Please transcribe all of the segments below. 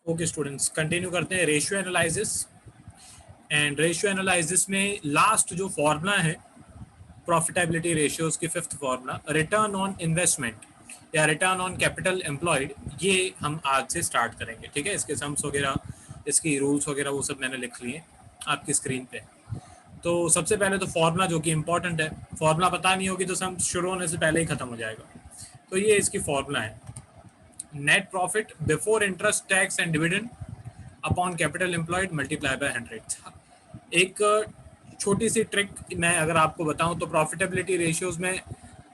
Okay students, continue करते हैं ratio analysis. And ratio analysis में लास्ट जो फॉर्मूला है प्रॉफिटेबिलिटी रेशियोज की fifth formula return on investment या रिटर्न ऑन कैपिटल एम्प्लॉयड, ये हम आज से स्टार्ट करेंगे। ठीक है, इसके सम्स वगैरह, इसकी रूल्स वगैरह वो सब मैंने लिख लिए आपकी स्क्रीन पे। तो सबसे पहले तो फॉर्मूला जो कि इंपॉर्टेंट है, फॉर्मूला पता नहीं होगी तो सम शुरू होने से पहले ही खत्म हो जाएगा। तो ये इसकी फॉर्मूला है, net profit before interest tax and dividend upon capital employed multiply by 100। एक छोटी सी ट्रिक मैं अगर आपको बताऊं तो प्रॉफिटेबिलिटी रेशियोज में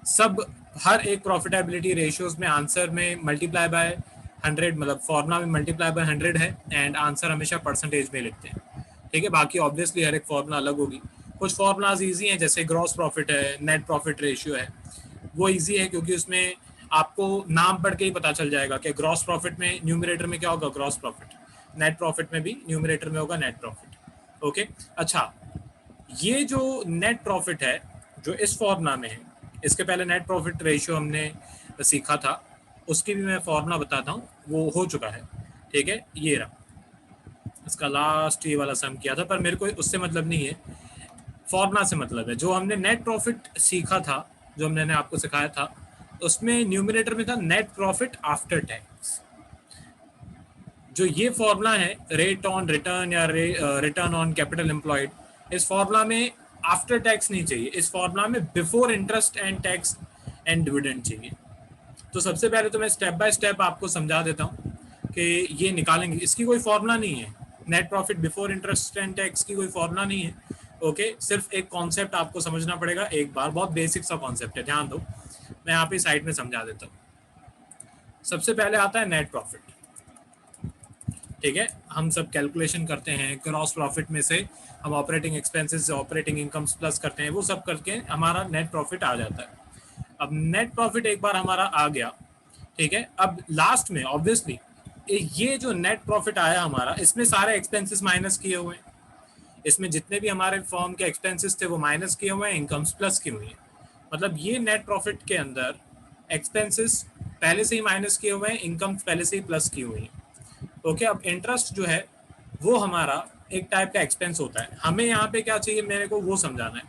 सब, हर एक प्रॉफिटेबिलिटी रेशियोज में आंसर में मल्टीप्लाई बाय 100, मतलब फॉर्मूला में मल्टीप्लाई बाय 100 है एंड आंसर हमेशा परसेंटेज में लिखते हैं। ठीक है, बाकी ऑब्वियसली हर एक फॉर्मूला अलग होगी। कुछ फॉर्मूलाज ईजी हैं, जैसे ग्रॉस प्रॉफिट है, नेट प्रॉफिट रेशियो है। वो ईजी है क्योंकि उसमें आपको नाम पढ़ के ही पता चल जाएगा कि ग्रॉस प्रॉफिट में न्यूमरेटर में क्या होगा, ग्रॉस प्रॉफिट, नेट प्रॉफिट में भी न्यूमरेटर में होगा नेट प्रॉफिट। ओके, अच्छा, ये जो नेट प्रॉफिट है जो इस फॉर्मूला में है, इसके पहले नेट प्रॉफिट रेशियो हमने सीखा था, उसकी भी मैं फॉर्मूला बताता हूँ, वो हो चुका है। ठीक है, ये रहा, इसका लास्ट ये वाला सम किया था, पर मेरे को उससे मतलब नहीं है, फॉर्मूला से मतलब है। जो हमने नेट प्रॉफिट सीखा था, जो मैंने आपको सिखाया था, उसमें न्यूमरेटर में था नेट प्रॉफिट आफ्टर टैक्स। जो ये फॉर्मूला है रेट ऑन रिटर्न या रिटर्न ऑन कैपिटल एम्प्लॉयड, इस फॉर्मूला में आफ्टर टैक्स नहीं चाहिए, इस फॉर्मूला में before interest and tax and dividend चाहिए। तो सबसे पहले तो मैं स्टेप बाय स्टेप आपको समझा देता हूँ कि ये निकालेंगे। इसकी कोई फॉर्मूला नहीं है, net profit before interest and tax की कोई फॉर्मूला नहीं है। ओके, सिर्फ एक कॉन्सेप्ट आपको समझना पड़ेगा एक बार, बहुत बेसिक सा कॉन्सेप्ट है, ध्यान दो, मैं यहाँ पे साइड में समझा देता हूँ। सबसे पहले आता है नेट प्रॉफिट। ठीक है, हम सब कैलकुलेशन करते हैं, ग्रॉस प्रॉफिट में से हम ऑपरेटिंग एक्सपेंसेस से ऑपरेटिंग इनकम्स प्लस करते हैं, वो सब करके हमारा नेट प्रॉफिट आ जाता है। अब नेट प्रॉफिट एक बार हमारा आ गया, ठीक है, अब लास्ट में ऑब्वियसली ये जो नेट प्रॉफिट आया हमारा, इसमें सारे एक्सपेंसेस माइनस किए हुए हैं, इसमें जितने भी हमारे फर्म के एक्सपेंसेस थे वो माइनस किए हुए हैं, इनकम्स प्लस की हुई है। मतलब ये नेट प्रॉफिट के अंदर एक्सपेंसेस पहले से ही माइनस किए हुए हैं, इनकम पहले से ही प्लस की हुई है। ओके, अब इंटरेस्ट जो है वो हमारा एक टाइप का एक्सपेंस होता है। हमें यहाँ पे क्या चाहिए, मेरे को वो समझाना है।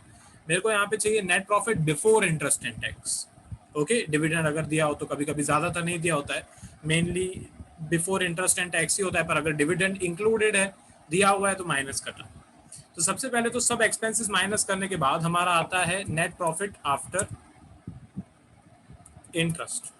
मेरे को यहाँ पे चाहिए net profit before interest and tax. Okay, dividend अगर दिया हो तो कभी कभी ज़्यादातर नहीं दिया होता है, mainly before interest and tax ही होता है, पर अगर डिविडेंड इंक्लूडेड है, दिया हुआ है, तो माइनस करना। तो सबसे पहले तो सब एक्सपेंसेस माइनस करने के बाद हमारा आता है net profit after interest.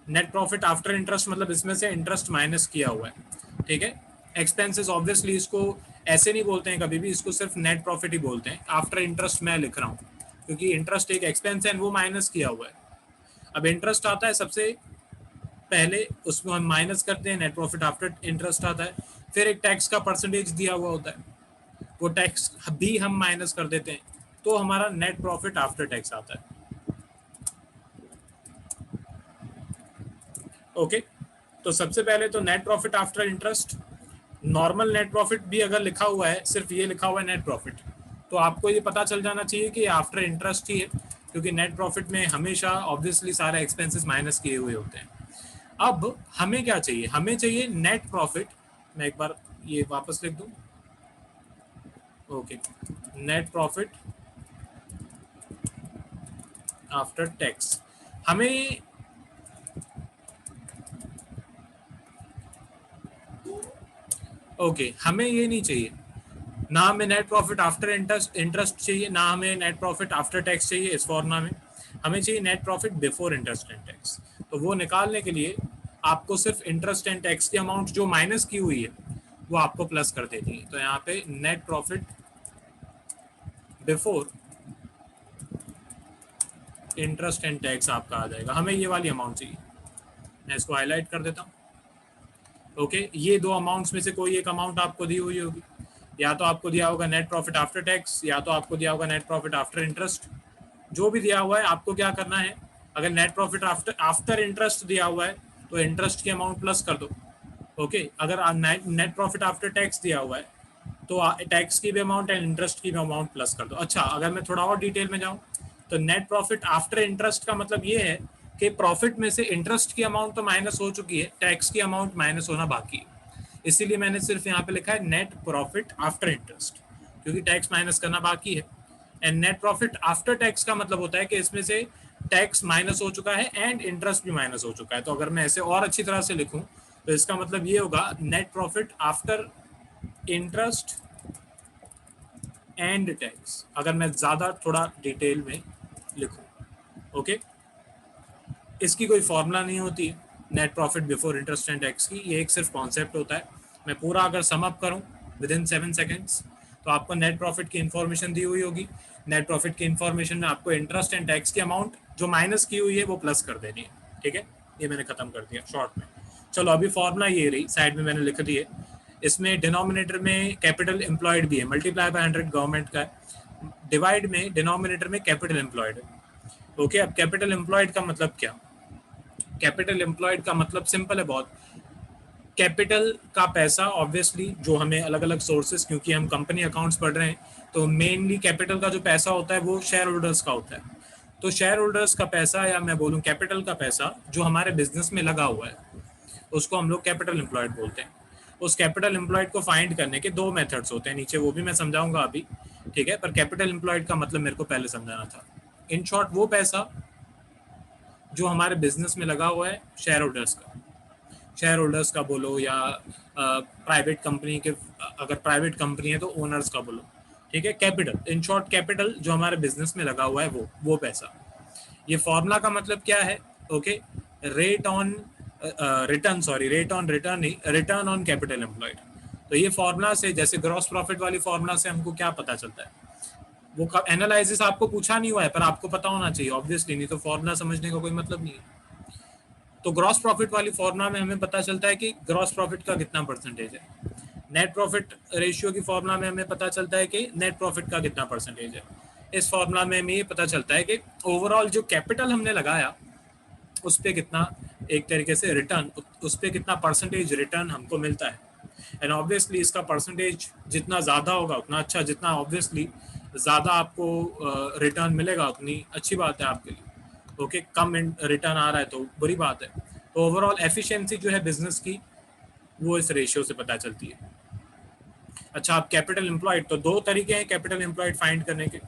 Net profit after interest मतलब इसमें से इंटरेस्ट माइनस किया हुआ है। ठीक है, एक्सपेंसेस ऑब्वियसली इसको ऐसे नहीं बोलते हैं कभी भी, इसको सिर्फ नेट प्रॉफिट ही बोलते हैं। आफ्टर इंटरेस्ट मैं लिख रहा हूँ क्योंकि इंटरेस्ट एक एक्सपेंस है, वो माइनस किया हुआ है। अब इंटरेस्ट आता है सबसे पहले, उसको हम माइनस करते हैं, नेट प्रॉफिट आफ्टर इंटरेस्ट आता है। फिर एक टैक्स का परसेंटेज दिया हुआ होता है, वो टैक्स भी हम माइनस कर देते हैं, तो हमारा नेट प्रॉफिट आफ्टर टैक्स आता है। ओके, तो सबसे पहले तो net profit after interest, normal net profit भी अगर लिखा हुआ है, सिर्फ ये लिखा हुआ है नेट प्रॉफिट, तो आपको ये पता चल जाना चाहिए कि आफ्टर इंटरेस्ट ही है, क्योंकि नेट प्रॉफिट में हमेशा ऑब्वियसली सारे एक्सपेंसेस माइनस किए हुए होते हैं। अब हमें क्या चाहिए, हमें चाहिए नेट प्रॉफिट। मैं एक बार ये वापस लिख दूं, okay, net profit after tax. हमें ओके, हमें ये नहीं चाहिए, ना हमें नेट प्रॉफिट आफ्टर इंटरेस्ट चाहिए, ना हमें नेट प्रॉफिट आफ्टर टैक्स चाहिए इस फॉर्मूला में। हमें चाहिए net profit before interest and tax. तो वो निकालने के लिए आपको सिर्फ इंटरेस्ट एंड टैक्स की अमाउंट जो माइनस की हुई है वो आपको प्लस कर देनी है। तो यहाँ पे net profit before interest and tax आपका आ जाएगा। हमें ये वाली अमाउंट चाहिए, मैं इसको हाईलाइट कर देता हूँ। ओके, ये दो अमाउंट्स में से कोई एक अमाउंट आपको दी हुई होगी, या तो आपको दिया होगा नेट प्रॉफिट आफ्टर टैक्स, या तो आपको दिया होगा नेट प्रॉफिट आफ्टर इंटरेस्ट। जो भी दिया हुआ है आपको क्या करना है, अगर नेट प्रॉफिट आफ्टर इंटरेस्ट दिया हुआ है तो इंटरेस्ट की अमाउंट प्लस कर दो। ओके, अगर नेट प्रॉफिट आफ्टर टैक्स दिया हुआ है तो टैक्स की भी अमाउंट एंड इंटरेस्ट की भी अमाउंट प्लस कर दो। अच्छा, अगर मैं थोड़ा और डिटेल में जाऊँ तो नेट प्रॉफिट आफ्टर इंटरेस्ट का मतलब ये है कि प्रॉफिट में से इंटरेस्ट की अमाउंट तो माइनस हो चुकी है, टैक्स की अमाउंट माइनस होना बाकी है। इसीलिए मैंने सिर्फ यहाँ पे लिखा है नेट प्रॉफिट आफ्टर इंटरेस्ट, क्योंकि टैक्स माइनस करना बाकी है। And net profit after tax का मतलब होता है कि इसमें से टैक्स माइनस हो चुका है एंड इंटरेस्ट भी माइनस हो चुका है। तो अगर मैं ऐसे और अच्छी तरह से लिखूं तो इसका मतलब ये होगा net profit after interest and tax, अगर मैं ज़्यादा थोड़ा डिटेल में लिखूं। ओके, इसकी कोई फॉर्मूला नहीं होती है net profit before interest and tax की, ये एक सिर्फ कॉन्सेप्ट होता है। मैं पूरा अगर सम अप करूं विद इन 7 सेकेंड्स तो आपको नेट प्रॉफिट की इन्फॉर्मेशन दी हुई होगी। नेट प्रॉफिट की इन्फॉर्मेशन में आपको इंटरेस्ट एंड टैक्स की अमाउंट जो माइनस की हुई है वो प्लस कर देनी है। ठीक है, ये मैंने खत्म कर दिया शॉर्ट में। चलो अभी फॉर्मूला ये रही, साइड में मैंने लिख दी है। इसमें डिनोमिनेटर में कैपिटल एम्प्लॉयड भी है, मल्टीप्लाई बाय 100 गवर्नमेंट का है, डिवाइड में डिनोमिनेटर में कैपिटल एम्प्लॉयड है। ओके, अब कैपिटल एम्प्लॉयड का मतलब क्या? कैपिटल एम्प्लॉयड का मतलब सिंपल है बहुत। कैपिटल का पैसा ऑब्वियसली जो हमें अलग अलग सोर्सेस, क्योंकि हम कंपनी अकाउंट्स पढ़ रहे हैं तो मेनली कैपिटल का जो पैसा होता है वो शेयर होल्डर्स का होता है। तो शेयर होल्डर्स का पैसा, या मैं बोलूँ कैपिटल का पैसा जो हमारे बिजनेस में लगा हुआ है, उसको हम लोग कैपिटल एम्प्लॉयड बोलते हैं। उस कैपिटल एम्प्लॉयड को फाइंड करने के 2 मेथड्स होते हैं, नीचे वो भी मैं समझाऊंगा अभी। ठीक है, पर कैपिटल एम्प्लॉयड का मतलब मेरे को पहले समझाना था। इन शॉर्ट, वो पैसा जो हमारे बिजनेस में लगा हुआ है शेयर होल्डर्स का, शेयर होल्डर्स का बोलो या प्राइवेट कंपनी के, अगर प्राइवेट कंपनी है तो ओनर्स का बोलो। ठीक है, कैपिटल, इन शॉर्ट कैपिटल जो हमारे बिजनेस में लगा हुआ है वो पैसा। ये फॉर्मूला का मतलब क्या है? Okay, rate on return, sorry rate on return नहीं, रिटर्न ऑन कैपिटल एम्प्लॉयड। तो ये फॉर्मूला से, जैसे ग्रॉस प्रॉफिट वाली फॉर्मूला से हमको क्या पता चलता है? वो एनालिसिस आपको पूछा नहीं हुआ है पर आपको पता होना चाहिए ऑब्वियसली, नहीं तो फॉर्मूला समझने का कोई मतलब नहीं है। तो ग्रॉस प्रॉफिट वाली फॉर्मूला में हमें पता चलता है कि ग्रॉस प्रॉफिट का कितना परसेंटेज है। नेट प्रॉफिट रेशियो की फॉर्मूला में हमें पता चलता है कि नेट प्रॉफिट का कितना परसेंटेज है। इस फॉर्मूला में हमें ये पता चलता है कि ओवरऑल जो कैपिटल हमने लगाया उस पर कितना, एक तरीके से रिटर्न, उस पर कितना परसेंटेज रिटर्न हमको मिलता है। एंड ऑब्वियसली इसका परसेंटेज जितना ज़्यादा होगा उतना अच्छा, जितना ऑब्वियसली ज़्यादा आपको रिटर्न मिलेगा उतनी अच्छी बात है आपके लिए। ओके, कम रिटर्न आ रहा है तो बुरी बात है। तो ओवरऑल एफिशिएंसी जो है बिजनेस की वो इस रेशियो से पता चलती है। अच्छा, आप कैपिटल एम्प्लॉयड, तो 2 तरीके हैं कैपिटल एम्प्लॉयड फाइंड करने के।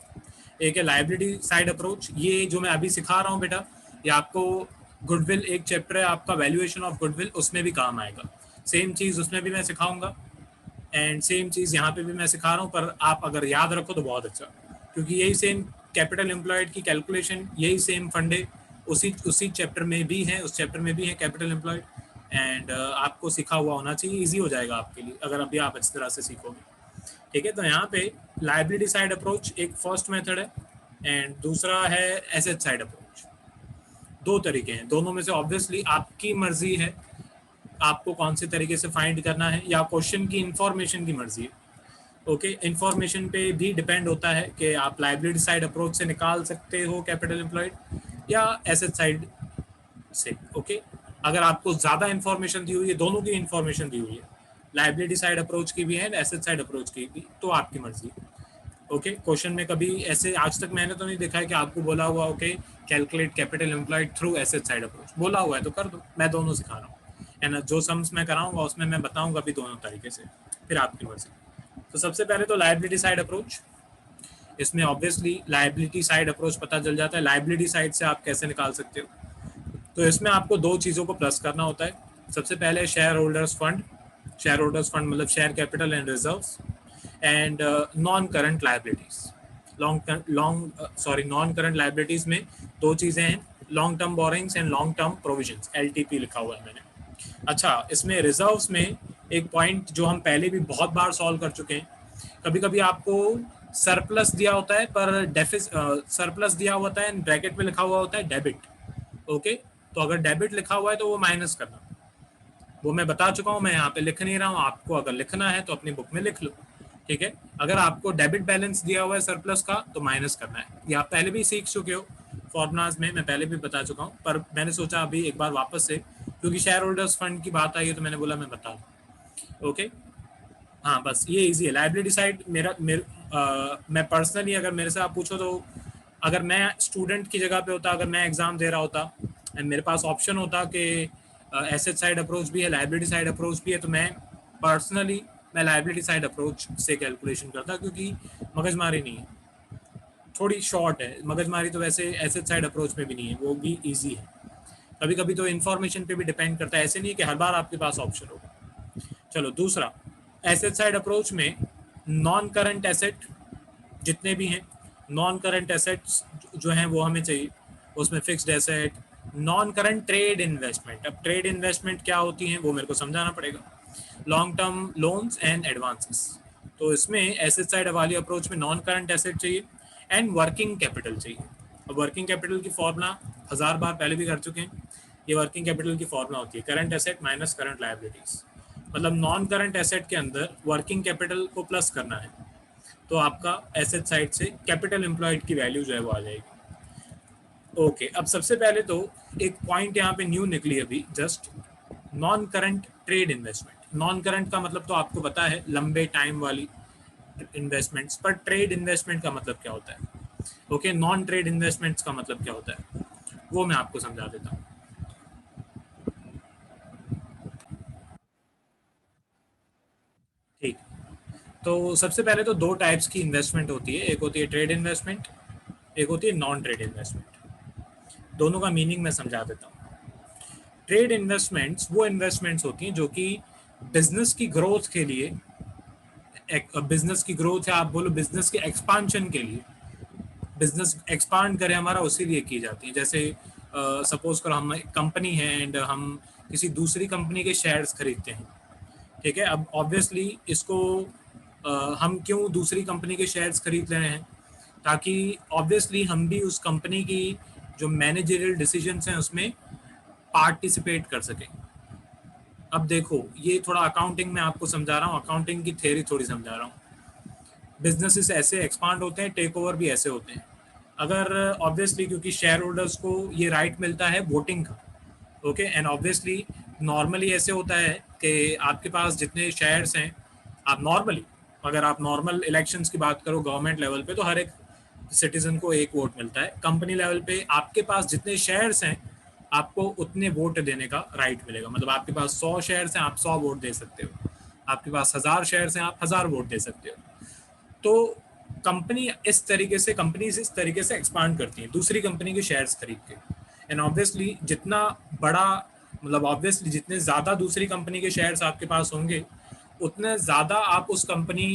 एक है लायबिलिटी साइड अप्रोच, ये जो मैं अभी सिखा रहा हूँ बेटा, ये आपको गुडविल, एक चैप्टर है आपका वैल्यूएशन ऑफ गुडविल, उसमें भी काम आएगा। सेम चीज़ उसमें भी मैं सिखाऊंगा एंड सेम चीज़ यहाँ पे भी मैं सिखा रहा हूँ, पर आप अगर याद रखो तो बहुत अच्छा, क्योंकि यही सेम कैपिटल एम्प्लॉयड की कैलकुलेशन, यही सेम फंडे उसी चैप्टर में भी है, उस चैप्टर में भी है कैपिटल एम्प्लॉयड। एंड आपको सीखा हुआ होना चाहिए, इजी हो जाएगा आपके लिए अगर अभी आप अच्छी तरह से सीखोगे। ठीक है, तो यहाँ पे लायबिलिटी साइड अप्रोच एक फर्स्ट मेथड है एंड दूसरा है एसेट साइड अप्रोच। 2 तरीके हैं, दोनों में से ऑब्वियसली आपकी मर्जी है आपको कौन से तरीके से फाइंड करना है, या क्वेश्चन की इंफॉर्मेशन की मर्जी है। ओके, इंफॉर्मेशन पे भी डिपेंड होता है कि आप लायबिलिटी साइड अप्रोच से निकाल सकते हो कैपिटल एम्प्लॉयड या एसेट साइड से। ओके, अगर आपको ज़्यादा इंफॉर्मेशन दी हुई है, दोनों की इंफॉर्मेशन दी हुई है, लायबिलिटी साइड अप्रोच की भी है एसेट साइड अप्रोच की भी, तो आपकी मर्जी। ओके, क्वेश्चन में कभी ऐसे आज तक मैंने तो नहीं देखा है कि आपको बोला हुआ okay calculate capital employed through asset side approach, बोला हुआ है तो कर दो, मैं दोनों सिखा रहा हूँ। एंड जो सम्स मैं कराऊंगा उसमें मैं बताऊंगा भी दोनों तरीके से, फिर आपकी मर्जी। तो सबसे पहले तो लायबिलिटी साइड अप्रोच, इसमें ऑब्वियसली लायबिलिटी साइड अप्रोच पता चल जाता है। लायबिलिटी साइड से आप कैसे निकाल सकते हो? तो इसमें आपको 2 चीज़ों को प्लस करना होता है। सबसे पहले share holders fund, share holders fund मतलब share capital and reserves, and non current liabilities. Non current liabilities में 2 चीज़ें हैं, long term borrowings and long term provisions, LTP लिखा हुआ है मैंने। अच्छा, इसमें रिजर्व्स में एक पॉइंट जो हम पहले भी बहुत बार सॉल्व कर चुके हैं, कभी कभी आपको सरप्लस दिया होता है पर सरप्लस दिया होता है, ब्रैकेट में लिखा हुआ होता है डेबिट। ओके, तो अगर डेबिट लिखा हुआ है तो वो माइनस करना, वो मैं बता चुका हूँ, मैं यहाँ पे लिख नहीं रहा हूँ, आपको अगर लिखना है तो अपनी बुक में लिख लो। ठीक है, अगर आपको डेबिट बैलेंस दिया हुआ है सरप्लस का तो माइनस करना है, ये आप पहले भी सीख चुके हो फॉर्मूलाज में, मैं पहले भी बता चुका हूँ, पर मैंने सोचा अभी एक बार वापस से, क्योंकि शेयर होल्डर्स फंड की बात आई है तो मैंने बोला मैं बता दूँ। ओके, हाँ बस ये इजी है। लायबिलिटी साइड मैं पर्सनली, अगर मेरे से आप पूछो तो अगर मैं स्टूडेंट की जगह पे होता, अगर मैं एग्जाम दे रहा होता एंड मेरे पास ऑप्शन होता कि एसेट साइड अप्रोच भी है, लाइबिलिटी साइड अप्रोच भी है, तो मैं पर्सनली लाइबिलिटी साइड अप्रोच से कैलकुलेशन करता, क्योंकि मगजमारी नहीं है, थोड़ी शॉर्ट है मगजमारी, तो वैसे एसेट साइड अप्रोच में भी नहीं है, वो भी ईजी है। कभी कभी तो इन्फॉर्मेशन पे भी डिपेंड करता है, ऐसे नहीं है कि हर बार आपके पास ऑप्शन होगा। चलो दूसरा, एसेट साइड अप्रोच में नॉन करंट एसेट जितने भी हैं, नॉन करंट एसेट्स जो हैं वो हमें चाहिए, उसमें fixed asset, non current trade investment. अब ट्रेड इन्वेस्टमेंट क्या होती हैं वो मेरे को समझाना पड़ेगा। Long term loans and advances, तो इसमें एसेट साइड वाली अप्रोच में नॉन करंट एसेट चाहिए एंड वर्किंग कैपिटल चाहिए। अब वर्किंग कैपिटल की फॉर्मूला 1000 बार पहले भी कर चुके हैं। ये वर्किंग कैपिटल की फॉर्मूला होती है current asset minus current liabilities, मतलब नॉन करंट एसेट के अंदर वर्किंग कैपिटल को प्लस करना है, तो आपका एसेट साइड से कैपिटल एम्प्लॉयड की वैल्यू जो है वो आ जाएगी। ओके, अब सबसे पहले तो एक पॉइंट यहाँ पे न्यू निकली अभी just, non current trade investment. Non current का मतलब तो आपको पता है लंबे टाइम वाली इन्वेस्टमेंट्स, पर ट्रेड इन्वेस्टमेंट का मतलब क्या होता है? ओके, नॉन ट्रेड इन्वेस्टमेंट्स का मतलब क्या होता है वो मैं आपको समझा देता हूँ। ठीक, तो सबसे पहले तो दो टाइप्स की इन्वेस्टमेंट होती है, एक होती है ट्रेड इन्वेस्टमेंट, एक होती है नॉन ट्रेड इन्वेस्टमेंट। दोनों का मीनिंग मैं समझा देता हूँ। ट्रेड इन्वेस्टमेंट्स वो इन्वेस्टमेंट्स होती हैं जो कि बिजनेस की ग्रोथ के लिए, बिजनेस की ग्रोथ है, आप बोलो बिजनेस के एक्सपांशन के लिए, बिजनेस एक्सपांड करे हमारा, उसी लिए की जाती है। जैसे सपोज करो हम एक कंपनी है एंड हम किसी दूसरी कंपनी के शेयर्स खरीदते हैं, ठीक है। अब ऑब्वियसली इसको हम क्यों दूसरी कंपनी के शेयर्स खरीद रहे हैं, ताकि ऑब्वियसली हम भी उस कंपनी की जो मैनेजरियल डिसीजंस हैं उसमें पार्टिसिपेट कर सकें। अब देखो, ये थोड़ा अकाउंटिंग में आपको समझा रहा हूँ, अकाउंटिंग की थ्योरी थोड़ी समझा रहा हूँ। बिजनेसेस ऐसे एक्सपांड होते हैं, टेक ओवर भी ऐसे होते हैं। अगर ऑब्वियसली क्योंकि शेयर होल्डर्स को ये राइट मिलता है वोटिंग का, ओके, एंड ऑब्वियसली नॉर्मली ऐसे होता है कि आपके पास जितने शेयर्स हैं, आप नॉर्मली अगर आप नॉर्मल इलेक्शंस की बात करो गवर्नमेंट लेवल पे, तो हर एक सिटीजन को एक वोट मिलता है। कंपनी लेवल पे आपके पास जितने शेयर्स हैं आपको उतने वोट देने का राइट मिलेगा, मतलब आपके पास 100 शेयर्स हैं आप 100 वोट दे सकते हो, आपके पास 1000 शेयर्स हैं आप 1000 वोट दे सकते हो। तो कंपनी इस तरीके से, कंपनीज इस तरीके से एक्सपांड करती हैं दूसरी कंपनी के शेयर्स खरीद के। एंड ऑब्वियसली जितना बड़ा, मतलब ऑब्वियसली जितने ज़्यादा दूसरी कंपनी के शेयर्स आपके पास होंगे उतने ज़्यादा आप उस कंपनी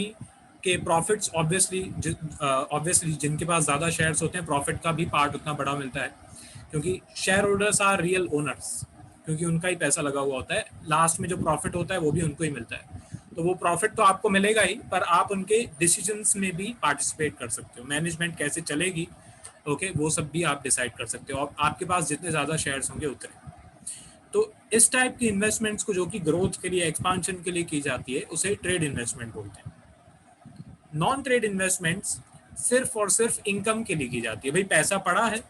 के प्रॉफिट्स, ऑब्वियसली जिनके पास ज़्यादा शेयर्स होते हैं प्रॉफिट का भी पार्ट उतना बड़ा मिलता है, क्योंकि share holders are real owners, क्योंकि उनका ही पैसा लगा हुआ होता है, लास्ट में जो प्रॉफिट होता है वो भी उनको ही मिलता है। तो वो प्रॉफिट तो आपको मिलेगा ही, पर आप उनके डिसीजंस में भी पार्टिसिपेट कर सकते हो, मैनेजमेंट कैसे चलेगी, ओके, वो सब भी आप डिसाइड कर सकते हो, और आपके पास जितने ज़्यादा शेयर्स होंगे उतने। तो इस टाइप की इन्वेस्टमेंट्स को जो कि ग्रोथ के लिए, एक्सपांशन के लिए की जाती है, उसे ट्रेड इन्वेस्टमेंट बोलते हैं। नॉन ट्रेड इन्वेस्टमेंट्स सिर्फ और सिर्फ इनकम के लिए की जाती है। भाई पैसा पड़ा है,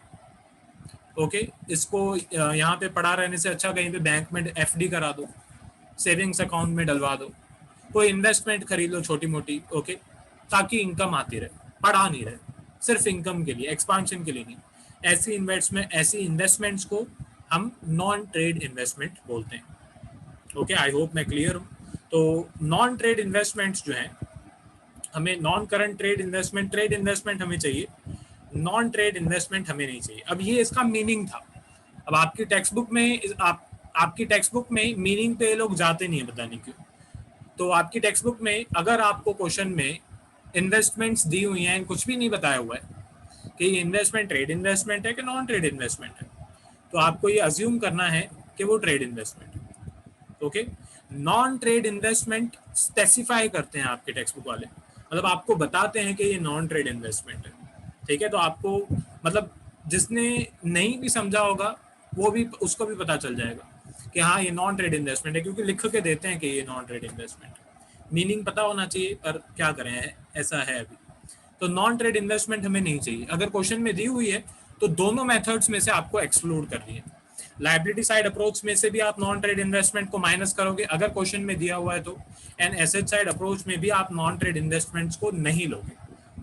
ओके, इसको यहाँ पे पड़ा रहने से अच्छा कहीं पे बैंक में एफडी करा दो, सेविंग्स अकाउंट में डलवा दो, कोई इन्वेस्टमेंट खरीद लो छोटी मोटी, ओके, ताकि इनकम आती रहे, पड़ा नहीं रहे, सिर्फ इनकम के लिए, एक्सपांशन के लिए नहीं। ऐसी इन्वेस्टमेंट्स को हम नॉन ट्रेड इन्वेस्टमेंट बोलते हैं। ओके, आई होप मैं क्लियर हूँ। तो नॉन ट्रेड इन्वेस्टमेंट्स जो हैं, हमें नॉन करंट ट्रेड इन्वेस्टमेंट हमें चाहिए, नॉन ट्रेड इन्वेस्टमेंट हमें नहीं चाहिए। अब ये इसका मीनिंग था। अब आपकी टेक्स्ट बुक में आपकी टेक्स्ट बुक में मीनिंग पे लोग जाते नहीं है, बताने क्यों। तो आपकी टेक्स्ट बुक में अगर आपको क्वेश्चन में इन्वेस्टमेंट्स दी हुई हैं, कुछ भी नहीं बताया हुआ है कि ये इन्वेस्टमेंट ट्रेड इन्वेस्टमेंट है कि नॉन ट्रेड इन्वेस्टमेंट है, तो आपको ये अज्यूम करना है कि वो ट्रेड इन्वेस्टमेंट है। Okay, non trade investment specify करते हैं आपके टेक्स्ट बुक वाले, मतलब आपको बताते हैं कि ये नॉन ट्रेड इन्वेस्टमेंट है, ठीक है। तो आपको, मतलब जिसने नहीं भी समझा होगा वो भी, उसको भी पता चल जाएगा कि हाँ ये नॉन ट्रेड इन्वेस्टमेंट है, क्योंकि लिख के देते हैं कि ये नॉन ट्रेड इन्वेस्टमेंट है। मीनिंग पता होना चाहिए, पर क्या करें, ऐसा है अभी। तो नॉन ट्रेड इन्वेस्टमेंट हमें नहीं चाहिए। अगर क्वेश्चन में दी हुई है तो दोनों मेथड्स में से आपको एक्सक्लूड कर दिए। लाइबिलिटी साइड अप्रोच में से भी आप नॉन ट्रेड इन्वेस्टमेंट को माइनस करोगे अगर क्वेश्चन में दिया हुआ है तो, एंड एसेट साइड अप्रोच में भी आप नॉन ट्रेड इन्वेस्टमेंट्स को नहीं लोगे,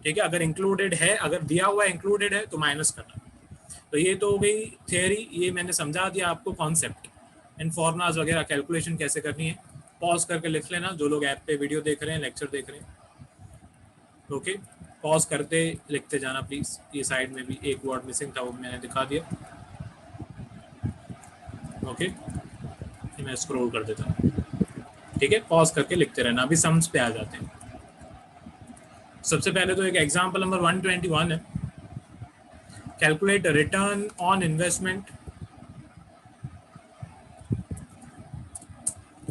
ठीक है। अगर इंक्लूडेड है, अगर दिया हुआ इंक्लूडेड है तो माइनस करना। तो ये तो हो गई थियरी, ये मैंने समझा दिया आपको कॉन्सेप्ट एंड फॉर्मूलाज वगैरह कैलकुलेशन कैसे करनी है। पॉज करके लिख लेना जो लोग ऐप पे वीडियो देख रहे हैं, लेक्चर देख रहे हैं। ओके, पॉज करते लिखते जाना प्लीज। ये साइड में भी एक वर्ड मिसिंग था, वो मैंने दिखा दिया। ओके, मैं स्क्रॉल कर देता हूँ। ठीक है, पॉज करके लिखते रहना, अभी सम्स पे आ जाते हैं। सबसे पहले तो एक एग्जांपल नंबर 121 है, calculate return on investment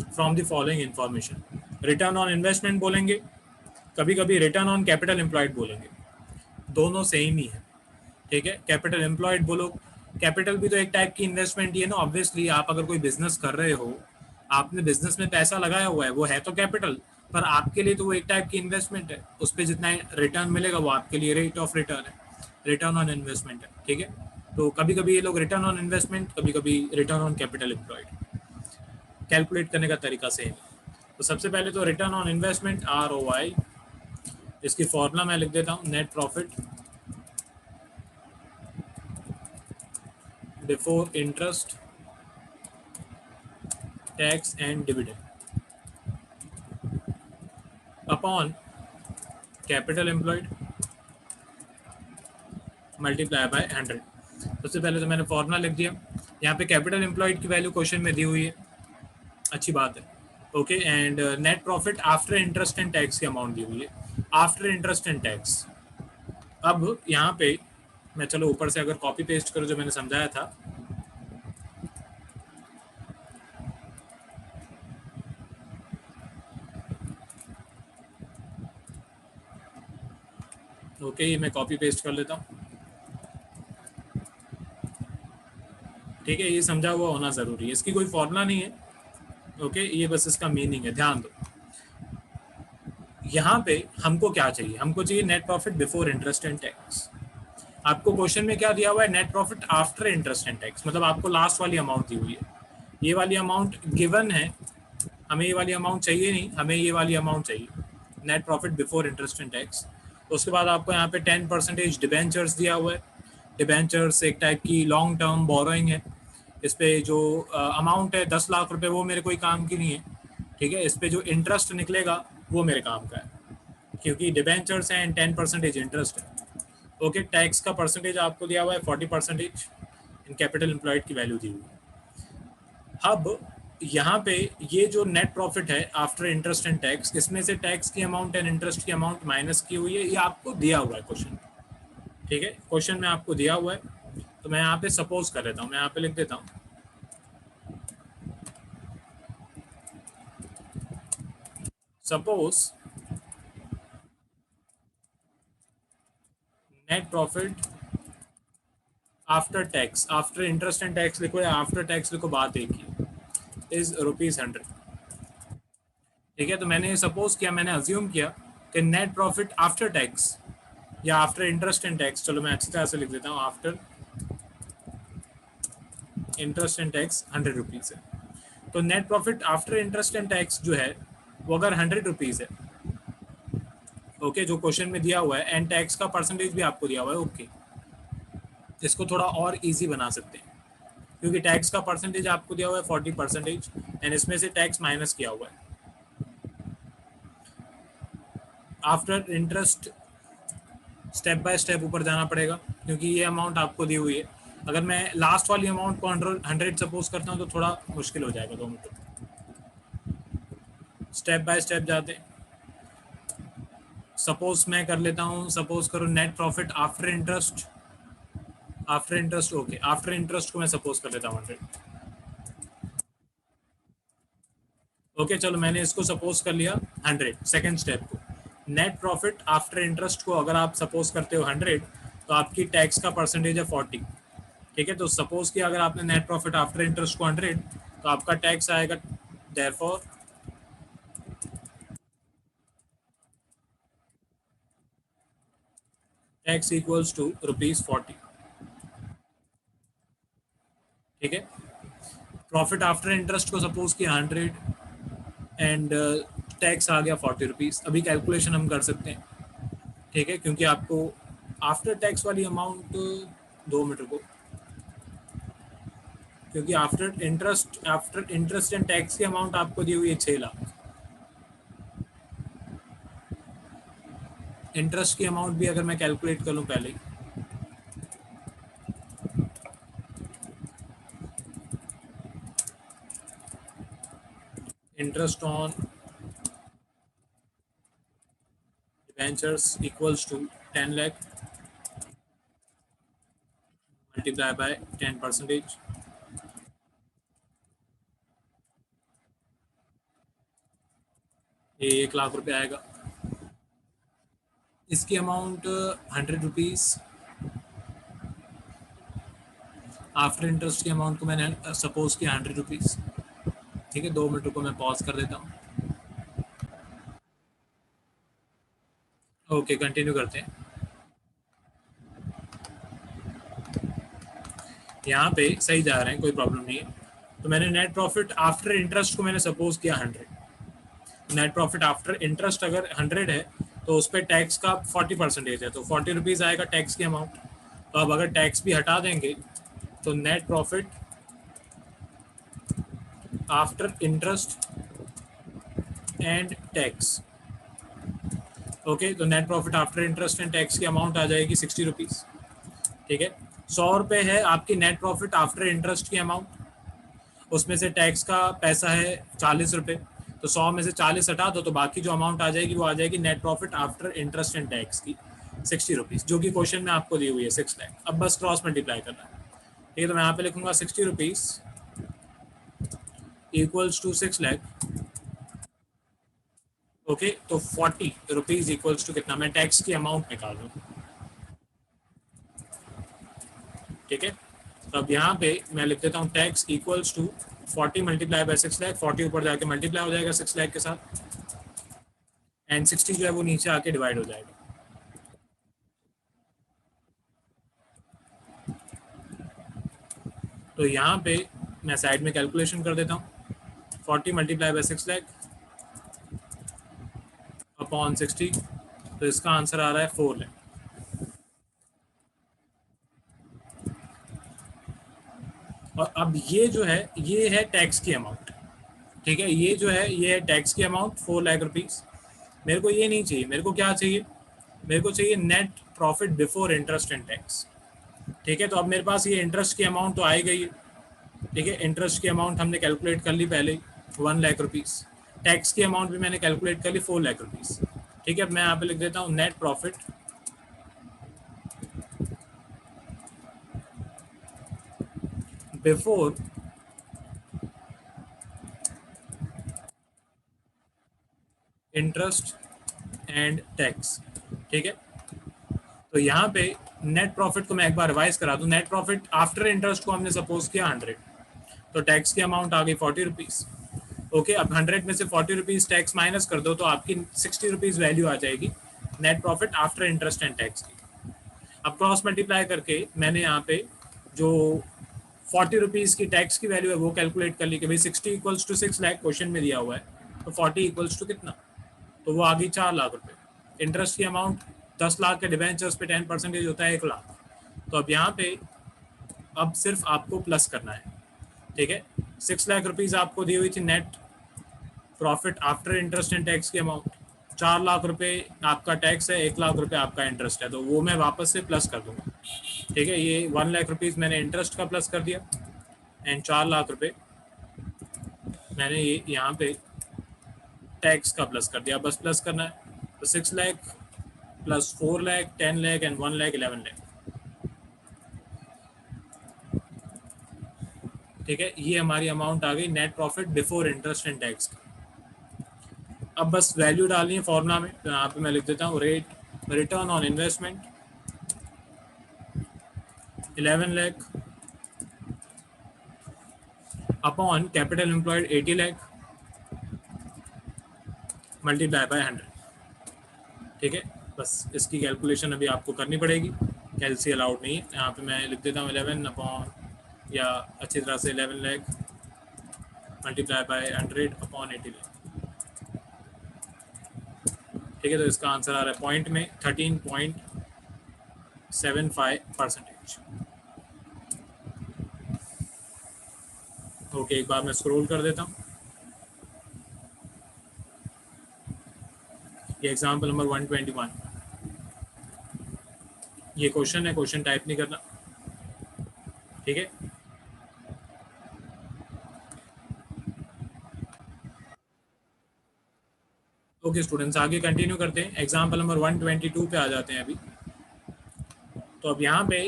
from the following information. Return on investment बोलेंगे, कभी कभी रिटर्न ऑन कैपिटल एम्प्लॉयड बोलेंगे, दोनों सेम ही है। ठीक है, कैपिटल एम्प्लॉयड बोलो, कैपिटल भी तो एक टाइप की इन्वेस्टमेंट ही है ना। ऑब्वियसली आप अगर कोई बिजनेस कर रहे हो, आपने बिजनेस में पैसा लगाया हुआ है, वो है तो कैपिटल, पर आपके लिए तो वो एक टाइप की इन्वेस्टमेंट है। उस पर जितना रिटर्न मिलेगा वो आपके लिए रेट ऑफ रिटर्न है, रिटर्न ऑन इन्वेस्टमेंट है। ठीक है, तो कभी कभी ये लोग रिटर्न ऑन इन्वेस्टमेंट, कभी कभी return on capital employed calculate करने का तरीका सेम है। तो सबसे पहले तो रिटर्न ऑन इन्वेस्टमेंट ROI, इसकी फॉर्मूला मैं लिख देता हूँ, net profit before interest tax and dividend upon capital employed multiply by 100। सबसे पहले तो मैंने फॉर्मूला लिख दिया। यहाँ पे कैपिटल एम्प्लॉयड की वैल्यू क्वेश्चन में दी हुई है, अच्छी बात है। Okay, and net profit after interest and tax की अमाउंट दी हुई है, आफ्टर इंटरेस्ट एंड टैक्स। अब यहाँ पे मैं चलो ऊपर से अगर कॉपी पेस्ट करूँ जो मैंने समझाया था, ओके, ये मैं कॉपी पेस्ट कर लेता हूँ। ठीक है, ये समझा हुआ होना जरूरी है, इसकी कोई फॉर्मूला नहीं है। ओके, ये बस इसका मीनिंग है, ध्यान दो। यहाँ पे हमको क्या चाहिए, हमको चाहिए net profit before interest and tax. आपको क्वेश्चन में क्या दिया हुआ है, net profit after interest and tax, मतलब आपको लास्ट वाली अमाउंट दी हुई है। ये वाली अमाउंट गिवन है, हमें ये वाली अमाउंट चाहिए नहीं, हमें ये वाली अमाउंट चाहिए, net profit before interest and tax. उसके बाद आपको यहाँ पे 10% डिबेंचर्स दिया हुआ है। डिबेंचर्स एक टाइप की लॉन्ग टर्म बोरोइंग है। इस पे जो अमाउंट है 10 लाख रुपए, वो मेरे कोई काम की नहीं है। ठीक है, इस पे जो इंटरेस्ट निकलेगा वो मेरे काम का है, क्योंकि डिबेंचर्स हैं एंड 10% इंटरेस्ट है। ओके, टैक्स का परसेंटेज आपको दिया हुआ है 40%, इन कैपिटल एम्प्लॉयड की वैल्यू दी हुई है। अब यहाँ पे ये जो नेट प्रॉफिट है आफ्टर इंटरेस्ट एंड टैक्स, इसमें से टैक्स की अमाउंट एंड इंटरेस्ट की अमाउंट माइनस की हुई है, ये आपको दिया हुआ है क्वेश्चन। ठीक है, क्वेश्चन में आपको दिया हुआ है, तो मैं यहाँ पे सपोज कर लेता हूँ, मैं यहाँ पे लिख देता हूँ, suppose net profit after tax, after interest and tax लिखो या आफ्टर टैक्स लिखो, बात एक ही, इज ₹100। ठीक है, तो मैंने सपोज किया, मैंने अज्यूम किया कि नेट प्रॉफिट आफ्टर टैक्स या आफ्टर इंटरेस्ट एंड टैक्स, चलो मैं अच्छी तरह से लिख देता हूँ, आफ्टर इंटरेस्ट एंड टैक्स ₹100 है। तो net profit after interest and tax जो है वो अगर ₹100 है, ओके, जो क्वेश्चन में दिया हुआ है, एंड टैक्स का परसेंटेज भी आपको दिया हुआ है, ओके, इसको थोड़ा और इजी बना सकते हैं, क्योंकि टैक्स का परसेंटेज आपको दिया हुआ है 40% एंड इसमें से टैक्स माइनस किया हुआ है। After interest step by step ऊपर जाना पड़ेगा, क्योंकि ये अमाउंट आपको दी हुई है। अगर मैं लास्ट वाली अमाउंट को 100 सपोज करता हूँ तो थोड़ा मुश्किल हो जाएगा, 2 मिनट, स्टेप बाय स्टेप जाते हैं। सपोज मैं कर लेता हूँ, सपोज करो net profit after interest, after interest, okay, after interest को मैं सपोज कर लेता हूँ 100। ओके, चलो मैंने इसको सपोज कर लिया 100, सेकेंड स्टेप को। नेट प्रॉफिट आफ्टर इंटरेस्ट को अगर आप सपोज करते हो 100, तो आपकी टैक्स का परसेंटेज है 40। ठीक है, तो सपोज कि अगर आपने नेट प्रॉफिट आफ्टर इंटरेस्ट को 100, तो आपका टैक्स आएगा देयरफॉर टैक्स इक्वल्स टू ₹40। ठीक है, प्रॉफिट आफ्टर इंटरेस्ट को सपोज किया 100 एंड टैक्स आ गया ₹40। अभी कैलकुलेशन हम कर सकते हैं। ठीक है, क्योंकि आपको आफ्टर टैक्स वाली अमाउंट, 2 मिनट को, क्योंकि आफ्टर इंटरेस्ट एंड टैक्स की अमाउंट आपको दी हुई है 6 लाख। इंटरेस्ट की अमाउंट भी अगर मैं कैलकुलेट कर लूँ पहले, interest on debentures equals to 10 lakh multiply by 10%, ये 1 लाख रुपए आएगा। इसकी अमाउंट 100 रुपीज़, आफ्टर इंटरेस्ट की अमाउंट को मैंने सपोज किया 100 रुपीज़। ठीक है, 2 मिनट को मैं पॉज कर देता हूँ। ओके, कंटिन्यू करते हैं। यहाँ पे सही जा रहे हैं, कोई प्रॉब्लम नहीं है। तो मैंने नेट प्रॉफिट आफ्टर इंटरेस्ट को मैंने सपोज किया 100। नेट प्रॉफिट आफ्टर इंटरेस्ट अगर 100 है तो उस पर टैक्स का 40% है, तो 40 रुपीज़ आएगा टैक्स की अमाउंट। तो अब अगर टैक्स भी हटा देंगे तो net profit after interest and tax, okay, तो net profit after interest and tax की अमाउंट आ जाएगी 60 रुपीज़। ठीक है, 100 रुपये है आपकी नेट प्रॉफिट आफ्टर इंटरेस्ट की अमाउंट, उसमें से टैक्स का पैसा है 40 रुपये, तो 100 में से 40 हटा दो तो बाकी जो अमाउंट आ जाएगी वो आ जाएगी net profit after interest and tax की 60 रुपीज़, जो कि क्वेश्चन में आपको दी हुई है 6 लाख। अब बस क्रॉस मल्टीप्लाई करना है। ठीक है, तो मैं यहाँ पे लिखूंगा 60 rupees equals to 6 lakh. Okay, तो 40 रुपीज़ इक्वल्स टू कितना, मैं टैक्स की अमाउंट निकाल दूँ। ठीक है, तो अब यहाँ पे मैं लिख देता हूँ tax equals to 40 multiply by 6 lakh. 40 ऊपर जाके मल्टीप्लाई हो जाएगा 6 लाख के साथ, एंड 60 जो है वो नीचे आके डिवाइड हो जाएगा। तो यहाँ पे मैं साइड में कैलकुलेशन कर देता हूँ। 40 मल्टीप्लाई बाय 6 लाख अपॉन 60, तो इसका आंसर आ रहा है 4 लाख। और अब ये जो है ये है टैक्स की अमाउंट। ठीक है, ये जो है ये है टैक्स की अमाउंट 4 लाख रुपीज़। मेरे को ये नहीं चाहिए, मेरे को क्या चाहिए, मेरे को चाहिए net profit before interest and tax. ठीक है, तो अब मेरे पास ये इंटरेस्ट की अमाउंट तो आई गई है। ठीक है, इंटरेस्ट की अमाउंट हमने कैलकुलेट कर ली पहले 1 लाख रुपीज़, टैक्स की अमाउंट भी मैंने कैलकुलेट कर ली 4 लाख रुपीज़। ठीक है, अब मैं यहाँ पे लिख देता हूँ net profit before interest and tax. ठीक है, तो यहाँ पे नेट प्रॉफिट को मैं एक बार रिवाइज करा दूँ। नेट प्रॉफिट आफ्टर इंटरेस्ट को हमने सपोज किया 100, तो टैक्स की अमाउंट आ गई 40 रुपीज़। ओके, अब 100 में से 40 रुपीज़ टैक्स माइनस कर दो तो आपकी 60 रुपीज़ वैल्यू आ जाएगी net profit after interest and tax की। अब क्रॉस मल्टीप्लाई करके मैंने यहाँ पे जो 40 रुपीज़ की टैक्स की वैल्यू है वो कैलकुलेट कर ली कि भाई 60 इक्वल्स टू 6 लाख क्वेश्चन में दिया हुआ है, तो 40 इक्वल्स टू कितना, तो वो आ गई 4 लाख रुपए। इंटरेस्ट की अमाउंट 10 लाख के डिबेंचर्स पे 10% होता है 1 लाख। तो अब यहाँ पे अब सिर्फ आपको प्लस करना है। ठीक है, 6 लाख रुपीज़ आपको दी हुई थी net profit after interest and tax की अमाउंट, 4 लाख रुपए आपका टैक्स है, 1 लाख रुपए आपका इंटरेस्ट है, तो वो मैं वापस से प्लस कर दूंगा। ठीक है, ये 1 लाख रुपीज़ मैंने इंटरेस्ट का प्लस कर दिया एंड 4 लाख रुपए मैंने ये यहाँ पे टैक्स का प्लस कर दिया। बस प्लस करना है, तो 6 लाख प्लस 4 लाख 10 लाख एंड 1 लाख 11 लाख। ठीक है, ये हमारी अमाउंट आ गई net profit before interest and tax की। अब बस वैल्यू डालनी है फॉर्मूला में, तो यहाँ पे मैं लिख देता हूँ return on investment 11 lakh upon capital employed 80 lakh multiply bye 100। ठीक है, बस इसकी कैलकुलेशन अभी आपको करनी पड़ेगी, कैलसी अलाउड नहीं है। यहाँ पे मैं लिख देता हूँ 11 अपॉन, या अच्छी तरह से 11 lakh multiply bye 100 upon 80 lakh. ठीक है, तो इसका आंसर आ रहा है पॉइंट में 13.75%। ओके, एक बार मैं स्क्रॉल कर देता हूँ। ये एग्जाम्पल नंबर 121, ये क्वेश्चन है, क्वेश्चन टाइप नहीं करना, ठीक है। ओके स्टूडेंट्स, आगे कंटिन्यू करते हैं। एग्जाम्पल नंबर 122 पे आ जाते हैं अभी। तो अब यहाँ पे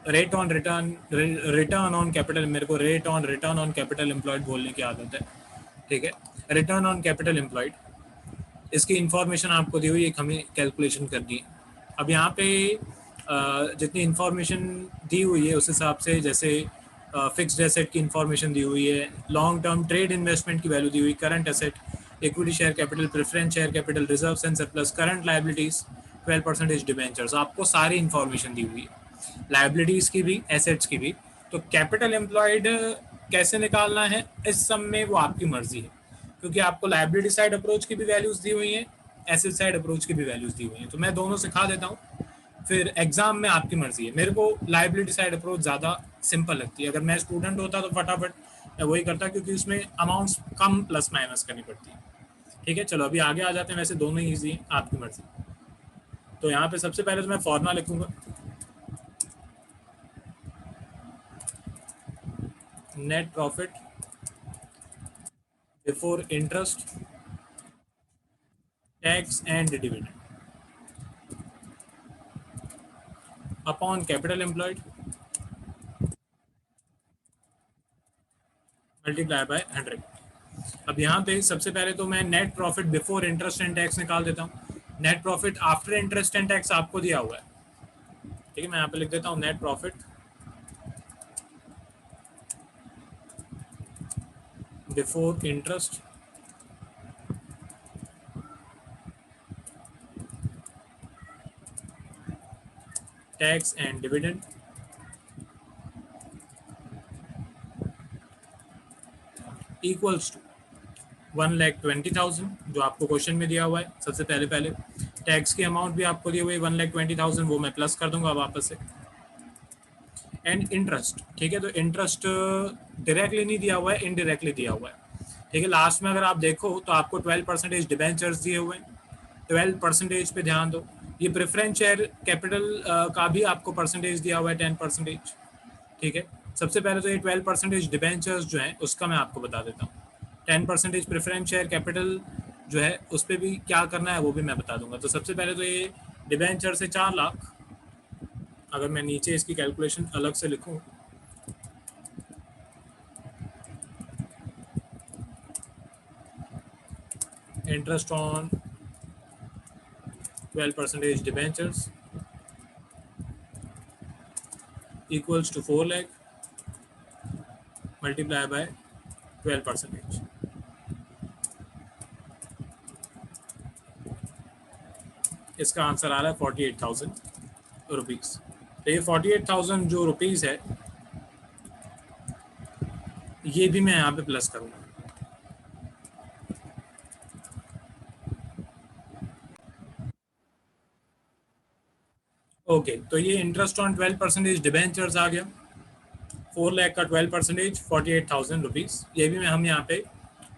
rate on return, return on capital, मेरे को rate on return on capital employed बोलने की आदत है, ठीक है। रिटर्न ऑन कैपिटल एम्प्लॉयड, इसकी इंफॉर्मेशन आपको दी हुई है, हमें कैलकुलेशन करनी है। अब यहाँ पे जितनी इंफॉर्मेशन दी हुई है उस हिसाब से, जैसे फिक्स्ड एसेट की इंफॉर्मेशन दी हुई है, लॉन्ग टर्म ट्रेड इन्वेस्टमेंट की वैल्यू दी हुई, current asset, equity share capital, preference share capital, reserves and surplus, current liabilities, 12% debentures, आपको सारी इंफॉर्मेशन दी हुई है, लायबिलिटीज की भी, एसेट्स की भी। तो कैपिटल एम्प्लॉयड कैसे निकालना है इस सब में वो आपकी मर्जी है, क्योंकि आपको लायबिलिटी साइड अप्रोच की भी वैल्यूज दी हुई हैं, एसेट साइड अप्रोच की भी वैल्यूज दी हुई हैं। तो मैं दोनों सिखा देता हूँ, फिर एग्जाम में आपकी मर्जी है। मेरे को लायबिलिटी साइड अप्रोच ज़्यादा सिंपल लगती है। अगर मैं स्टूडेंट होता तो फटाफट मैं वही करता, क्योंकि उसमें अमाउंट्स कम प्लस माइनस करनी पड़ती है, ठीक है। चलो अभी आगे आ जाते हैं, वैसे दोनों ही ईजी हैं, आपकी मर्जी। तो यहाँ पे सबसे पहले तो मैं फॉर्मूला लिखूंगा, net profit before interest, tax and dividend upon capital employed multiply by 100। अब यहाँ पे सबसे पहले तो मैं net profit before interest and tax निकाल देता हूँ। Net profit after interest and tax आपको दिया हुआ है, ठीक है। मैं यहाँ पे लिख देता हूँ net profit before interest, tax and dividend equals to 1,20,000, जो आपको क्वेश्चन में दिया हुआ है। सबसे पहले टैक्स की अमाउंट भी आपको दी हुई है 1,20,000, वो मैं प्लस कर दूंगा वापस से, एंड इंटरेस्ट, ठीक है। तो इंटरेस्ट डायरेक्टली नहीं दिया हुआ है, इनडायरेक्टली दिया हुआ है, ठीक है। लास्ट में अगर आप देखो तो आपको 12% डिबेंचर्स दिए हुए हैं, 12% पे ध्यान दो। ये प्रेफरेंस शेयर कैपिटल का भी आपको परसेंटेज दिया हुआ है 10%, ठीक है। सबसे पहले तो ये 12% डिबेंचर्स जो है उसका मैं आपको बता देता हूँ। 10% प्रेफरेंस शेयर कैपिटल जो है उस पर भी क्या करना है वो भी मैं बता दूंगा। तो सबसे पहले तो ये डिबेंचर से 4 लाख, अगर मैं नीचे इसकी कैलकुलेशन अलग से लिखूं, interest on 12% debentures equals to 4 lakh multiply by 12%, इसका आंसर आ रहा है 48,000 रुपीज़। तो ये 48,000 जो रुपीज़ है ये भी मैं यहाँ पे प्लस करूँगा। ओके, तो ये इंटरेस्ट ऑन 12% डिबेंचर्स आ गया, 4 लाख का 12%, 48,000 रुपीज़, ये भी हम यहाँ पे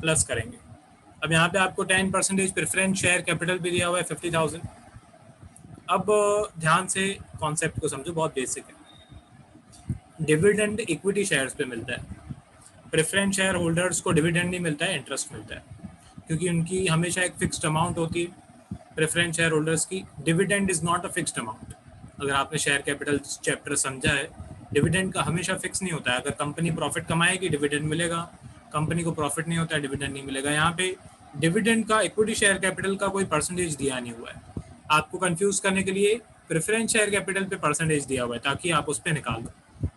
प्लस करेंगे। अब यहाँ पे आपको 10% प्रेफरेंस शेयर कैपिटल भी दिया हुआ है 50,000। अब ध्यान से कॉन्सेप्ट को समझो, बहुत बेसिक है। डिविडेंड इक्विटी शेयर्स पे मिलता है, प्रेफरेंस शेयर होल्डर्स को डिविडेंड नहीं मिलता है, इंटरेस्ट मिलता है, क्योंकि उनकी हमेशा एक फिक्स्ड अमाउंट होती है प्रेफरेंस शेयर होल्डर्स की। Dividend is not a fixed amount. अगर आपने शेयर कैपिटल चैप्टर समझा है, डिविडेंड का हमेशा फिक्स नहीं होता है। अगर कंपनी प्रॉफिट कमाएगी डिविडेंड मिलेगा, कंपनी को प्रॉफिट नहीं होता है डिविडेंड नहीं मिलेगा। यहाँ पे डिविडेंड का इक्विटी शेयर कैपिटल का कोई परसेंटेज दिया नहीं हुआ है। आपको कंफ्यूज करने के लिए प्रेफरेंस शेयर कैपिटल पे परसेंटेज दिया हुआ है ताकि आप उस पर निकाल दो,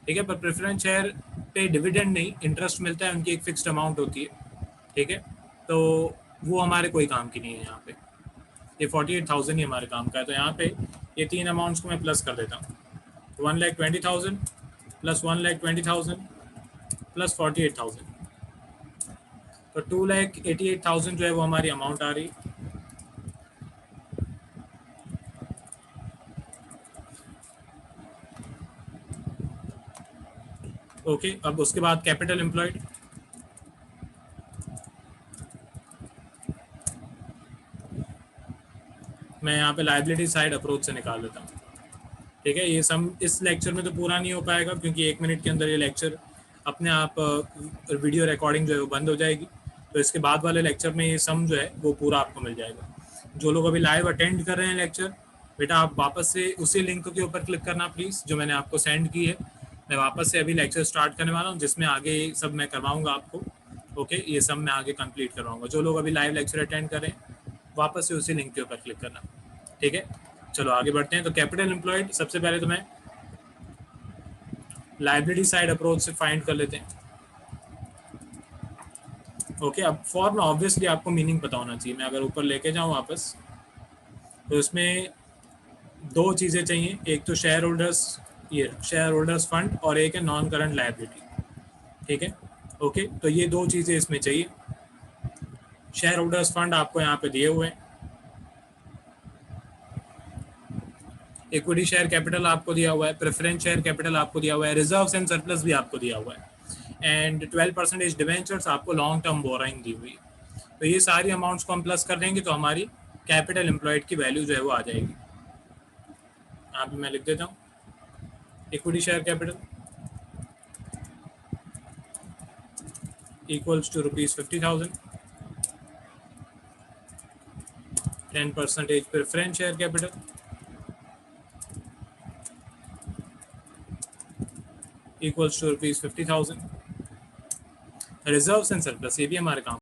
ठीक है। पर प्रेफरेंस शेयर पे डिविडेंड नहीं, इंटरेस्ट मिलता है, उनकी एक फिक्स्ड अमाउंट होती है, ठीक है। तो वो हमारे कोई काम की नहीं है यहाँ पे। ये 48,000 ही हमारे काम का है। तो यहाँ पे ये 3 अमाउंट्स को मैं प्लस कर देता हूँ, 1,20,000 प्लस 1,20,000 प्लस 48,000, तो 2,88,000 जो है वो हमारी अमाउंट आ रही है। ओके, अब उसके बाद कैपिटल एम्प्लॉयड, मैं यहाँ पे लाइबिलिटी साइड अप्रोच से निकाल देता हूँ। ठीक है, ये सम इस लेक्चर में तो पूरा नहीं हो पाएगा क्योंकि 1 मिनट के अंदर ये लेक्चर अपने आप वीडियो रिकॉर्डिंग जो है वो बंद हो जाएगी। तो इसके बाद वाले लेक्चर में ये सम जो है वो पूरा आपको मिल जाएगा। जो लोग अभी लाइव अटेंड कर रहे हैं लेक्चर, बेटा आप वापस से उसी लिंक के ऊपर क्लिक करना प्लीज़ जो मैंने आपको सेंड की है। मैं वापस से अभी लेक्चर स्टार्ट करने वाला हूँ जिसमें आगे सब मैं करवाऊँगा आपको। ओके, ये सब मैं आगे कंप्लीट करवाऊँगा। जो लोग अभी लाइव लेक्चर अटेंड कर रहे हैं वापस से उसी लिंक के ऊपर क्लिक करना। ठीक है, चलो आगे बढ़ते हैं। तो कैपिटल एम्प्लॉयड सबसे पहले तो मैं लाइबिलिटी साइड अप्रोच से फाइंड कर लेते हैं। ओके, अब फॉर्म ऑब्वियसली आपको मीनिंग पता होना चाहिए। मैं अगर ऊपर लेके जाऊँ वापस तो इसमें दो चीज़ें चाहिए, एक तो शेयर होल्डर्स, ये शेयर होल्डर्स फंड, और एक है नॉन करंट लाइबिलिटी। ठीक है, ओके, तो ये दो चीज़ें इसमें चाहिए। शेयर होल्डर्स फंड आपको यहाँ पे दिए हुए हैं, इक्विटी शेयर कैपिटल आपको दिया हुआ है, प्रेफरेंस शेयर कैपिटल आपको दिया हुआ है, रिजर्व्स एंड सरप्लस भी आपको दिया हुआ है, एंड 12% डिवेंचर्स आपको लॉन्ग टर्म बोराइंग दी हुई है। तो ये सारी अमाउंट्स को हम प्लस कर देंगे तो हमारी कैपिटल एम्प्लॉयड की वैल्यू जो है वो आ जाएगी। यहाँ पे मैं लिख देता हूँ equity share capital equals to ₹50,000, 10% preference share capital equals to ₹50,000, reserves and surplus ये भी हमारे काम